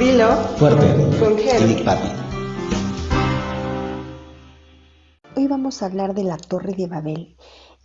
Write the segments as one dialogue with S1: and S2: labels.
S1: Dilo
S2: Fuerte.
S1: con Gel.
S2: Y Patti.
S3: Hoy vamos a hablar de la Torre de Babel.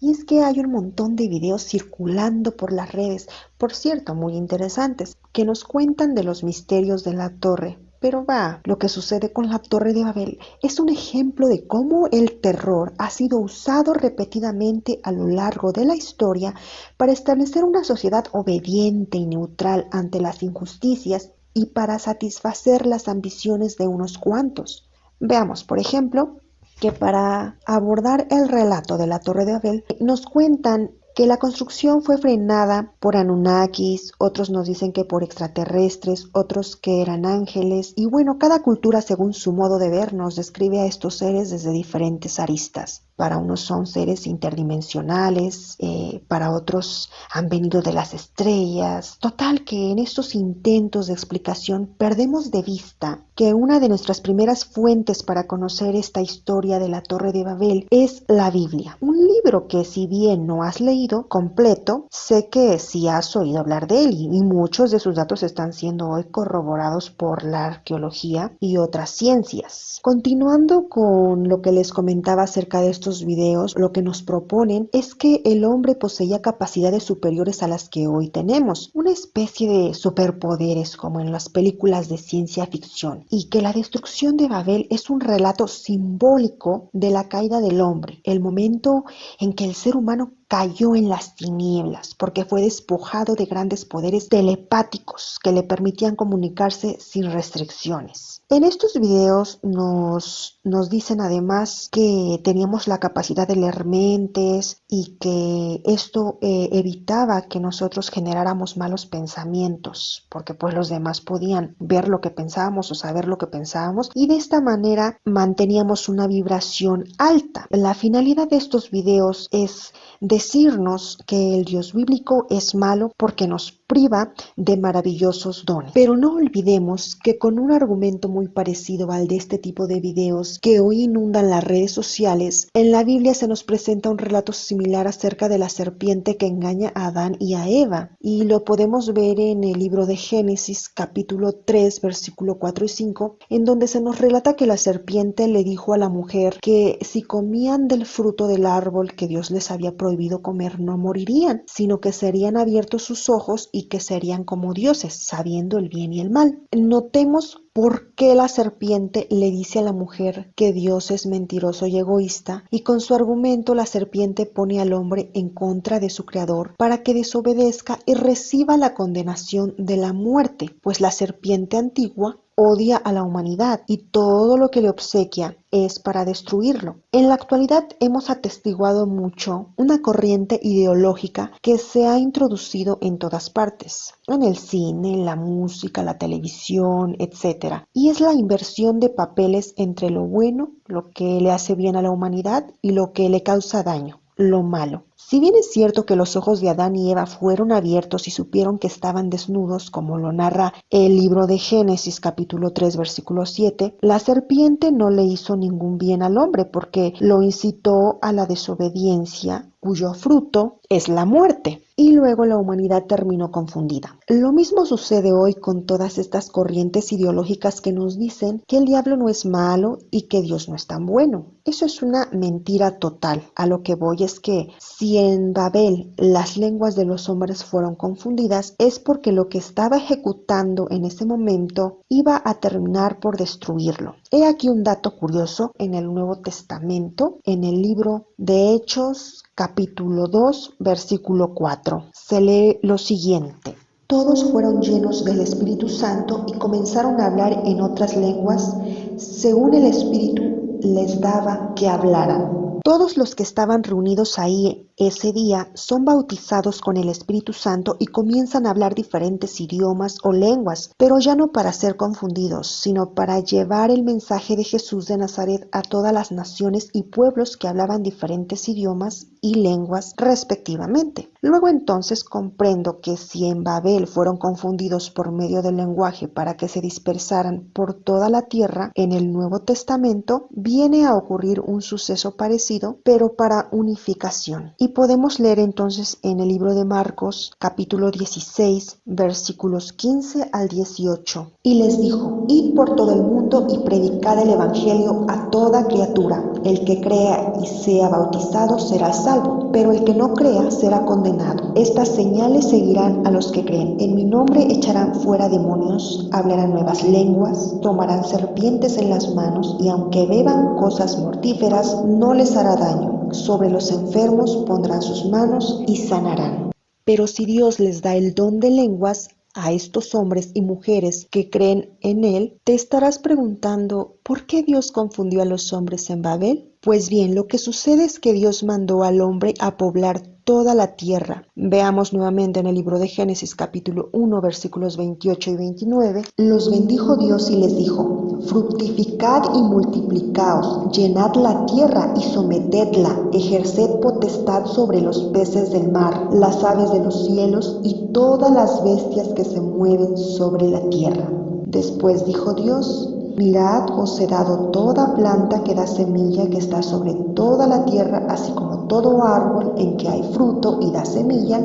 S3: Y es que hay un montón de videos circulando por las redes, por cierto, muy interesantes, que nos cuentan de los misterios de la torre. Pero lo que sucede con la Torre de Babel es un ejemplo de cómo el terror ha sido usado repetidamente a lo largo de la historia para establecer una sociedad obediente y neutral ante las injusticias y para satisfacer las ambiciones de unos cuantos. Veamos, por ejemplo, que para abordar el relato de la Torre de Babel nos cuentan que la construcción fue frenada por Anunnakis, otros nos dicen que por extraterrestres, otros que eran ángeles, y bueno, cada cultura según su modo de ver nos describe a estos seres desde diferentes aristas. Para unos son seres interdimensionales, para otros han venido de las estrellas. Total que en estos intentos de explicación perdemos de vista que una de nuestras primeras fuentes para conocer esta historia de la Torre de Babel es la Biblia. Un libro que si bien no has leído completo, sé que sí has oído hablar de él y muchos de sus datos están siendo hoy corroborados por la arqueología y otras ciencias. Continuando con lo que les comentaba acerca de estos videos, lo que nos proponen es que el hombre poseía capacidades superiores a las que hoy tenemos, una especie de superpoderes como en las películas de ciencia ficción, y que la destrucción de Babel es un relato simbólico de la caída del hombre, el momento en que el ser humano cayó en las tinieblas porque fue despojado de grandes poderes telepáticos que le permitían comunicarse sin restricciones. En estos videos nos dicen además que teníamos la capacidad de leer mentes y que esto evitaba que nosotros generáramos malos pensamientos, porque pues los demás podían ver lo que pensábamos o saber lo que pensábamos, y de esta manera manteníamos una vibración alta. La finalidad de estos videos es decirnos que el Dios bíblico es malo porque nos priva de maravillosos dones. Pero no olvidemos que con un argumento muy parecido al de este tipo de videos que hoy inundan las redes sociales, en la Biblia se nos presenta un relato similar acerca de la serpiente que engaña a Adán y a Eva, y lo podemos ver en el libro de Génesis capítulo 3 versículo 4 y 5, en donde se nos relata que la serpiente le dijo a la mujer que si comían del fruto del árbol que Dios les había prohibido comer no morirían, sino que serían abiertos sus ojos y que serían como dioses, sabiendo el bien y el mal. Notemos por qué la serpiente le dice a la mujer que Dios es mentiroso y egoísta, y con su argumento la serpiente pone al hombre en contra de su creador para que desobedezca y reciba la condenación de la muerte, pues la serpiente antigua odia a la humanidad y todo lo que le obsequia es para destruirlo. En la actualidad hemos atestiguado mucho una corriente ideológica que se ha introducido en todas partes, en el cine, la música, la televisión, etc. Y es la inversión de papeles entre lo bueno, lo que le hace bien a la humanidad, y lo que le causa daño, lo malo. Si bien es cierto que los ojos de Adán y Eva fueron abiertos y supieron que estaban desnudos, como lo narra el libro de Génesis capítulo 3 versículo 7, la serpiente no le hizo ningún bien al hombre porque lo incitó a la desobediencia, cuyo fruto es la muerte. Y luego la humanidad terminó confundida. Lo mismo sucede hoy con todas estas corrientes ideológicas que nos dicen que el diablo no es malo y que Dios no es tan bueno. Eso es una mentira total. A lo que voy es que si en Babel las lenguas de los hombres fueron confundidas, es porque lo que estaba ejecutando en ese momento iba a terminar por destruirlo. He aquí un dato curioso en el Nuevo Testamento, en el libro de Hechos, capítulo 2, versículo 4. Se lee lo siguiente: todos fueron llenos del Espíritu Santo y comenzaron a hablar en otras lenguas, según el Espíritu les daba que hablaran. Todos los que estaban reunidos ahí ese día son bautizados con el Espíritu Santo y comienzan a hablar diferentes idiomas o lenguas, pero ya no para ser confundidos, sino para llevar el mensaje de Jesús de Nazaret a todas las naciones y pueblos que hablaban diferentes idiomas y lenguas respectivamente. Luego entonces comprendo que si en Babel fueron confundidos por medio del lenguaje para que se dispersaran por toda la tierra, en el Nuevo Testamento viene a ocurrir un suceso parecido, pero para unificación. Y podemos leer entonces en el libro de Marcos, capítulo 16, versículos 15 al 18. Y les dijo: id por todo el mundo y predicad el evangelio a toda criatura. El que crea y sea bautizado será salvo, pero el que no crea será condenado. Estas señales seguirán a los que creen. En mi nombre echarán fuera demonios, hablarán nuevas lenguas, tomarán serpientes en las manos, y aunque beban cosas mortíferas, no les hará daño. Sobre los enfermos pondrán sus manos y sanarán. Pero si Dios les da el don de lenguas a estos hombres y mujeres que creen en Él, te estarás preguntando, ¿por qué Dios confundió a los hombres en Babel? Pues bien, lo que sucede es que Dios mandó al hombre a poblar toda la tierra. Veamos nuevamente en el libro de Génesis capítulo 1 versículos 28 y 29. Los bendijo Dios y les dijo: fructificad y multiplicaos, llenad la tierra y sometedla, ejerced potestad sobre los peces del mar, las aves de los cielos y todas las bestias que se mueven sobre la tierra. Después dijo Dios: mirad, os he dado toda planta que da semilla que está sobre toda la tierra, así como todo árbol en que hay fruto y da semilla.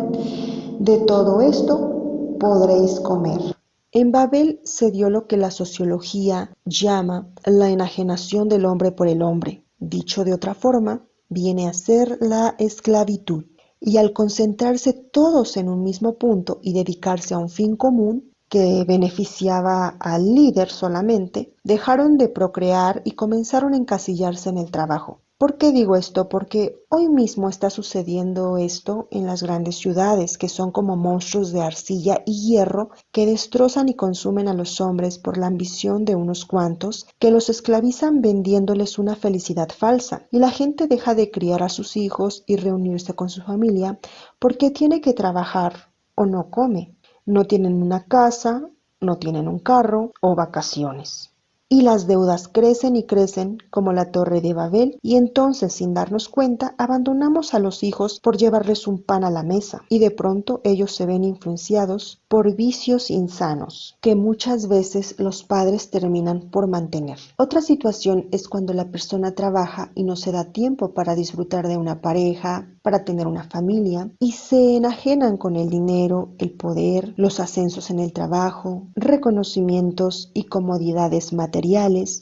S3: De todo esto podréis comer. En Babel se dio lo que la sociología llama la enajenación del hombre por el hombre. Dicho de otra forma, viene a ser la esclavitud. Y al concentrarse todos en un mismo punto y dedicarse a un fin común, que beneficiaba al líder solamente, dejaron de procrear y comenzaron a encasillarse en el trabajo. ¿Por qué digo esto? Porque hoy mismo está sucediendo esto en las grandes ciudades, que son como monstruos de arcilla y hierro que destrozan y consumen a los hombres por la ambición de unos cuantos, que los esclavizan vendiéndoles una felicidad falsa, y la gente deja de criar a sus hijos y reunirse con su familia porque tiene que trabajar o no come. No tienen una casa, no tienen un carro o vacaciones. Y las deudas crecen y crecen como la Torre de Babel, y entonces, sin darnos cuenta, abandonamos a los hijos por llevarles un pan a la mesa, y de pronto ellos se ven influenciados por vicios insanos que muchas veces los padres terminan por mantener. Otra situación es cuando la persona trabaja y no se da tiempo para disfrutar de una pareja, para tener una familia, y se enajenan con el dinero, el poder, los ascensos en el trabajo, reconocimientos y comodidades materiales.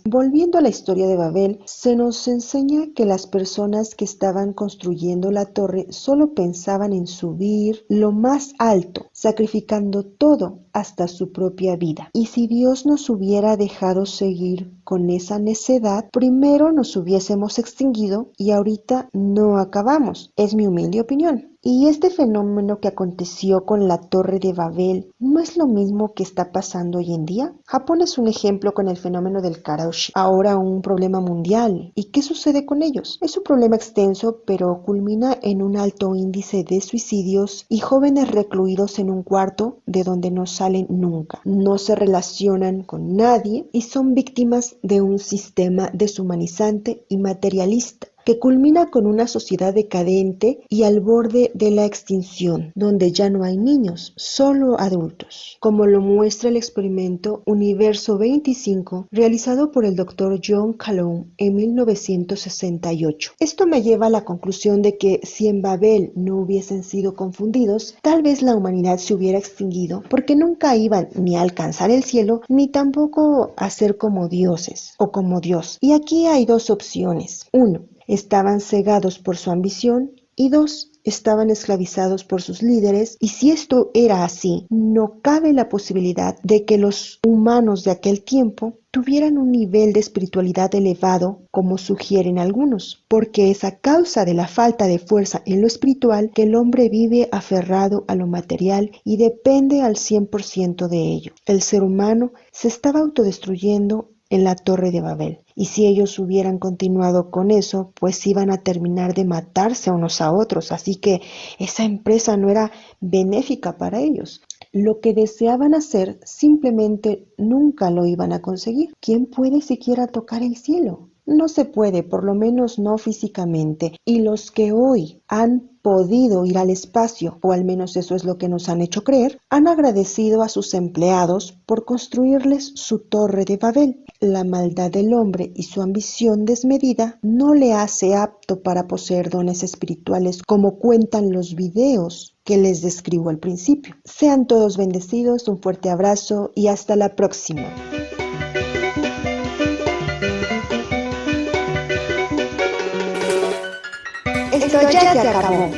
S3: Volviendo a la historia de Babel, se nos enseña que las personas que estaban construyendo la torre solo pensaban en subir lo más alto, sacrificando todo hasta su propia vida. Y si Dios nos hubiera dejado seguir con esa necedad, primero nos hubiésemos extinguido y ahorita no acabamos. Es mi humilde opinión. Y este fenómeno que aconteció con la Torre de Babel no es lo mismo que está pasando hoy en día. Japón es un ejemplo con el fenómeno del karoshi, ahora un problema mundial. ¿Y qué sucede con ellos? Es un problema extenso, pero culmina en un alto índice de suicidios y jóvenes recluidos en un cuarto de donde no salen nunca. No se relacionan con nadie y son víctimas de un sistema deshumanizante y materialista, que culmina con una sociedad decadente y al borde de la extinción, donde ya no hay niños, solo adultos, como lo muestra el experimento Universo 25, realizado por el Dr. John Calhoun en 1968. Esto me lleva a la conclusión de que si en Babel no hubiesen sido confundidos, tal vez la humanidad se hubiera extinguido, porque nunca iban ni a alcanzar el cielo, ni tampoco a ser como dioses o como Dios. Y aquí hay dos opciones. Uno, estaban cegados por su ambición, y dos, estaban esclavizados por sus líderes, y si esto era así, no cabe la posibilidad de que los humanos de aquel tiempo tuvieran un nivel de espiritualidad elevado, como sugieren algunos, porque es a causa de la falta de fuerza en lo espiritual que el hombre vive aferrado a lo material y depende al 100% de ello. El ser humano se estaba autodestruyendo en la Torre de Babel. Y si ellos hubieran continuado con eso, pues iban a terminar de matarse unos a otros. Así que esa empresa no era benéfica para ellos. Lo que deseaban hacer simplemente nunca lo iban a conseguir. ¿Quién puede siquiera tocar el cielo? No se puede, por lo menos no físicamente, y los que hoy han podido ir al espacio, o al menos eso es lo que nos han hecho creer, han agradecido a sus empleados por construirles su torre de Babel. La maldad del hombre y su ambición desmedida no le hace apto para poseer dones espirituales como cuentan los videos que les describo al principio. Sean todos bendecidos, un fuerte abrazo y hasta la próxima.
S1: Esto ya se acabó.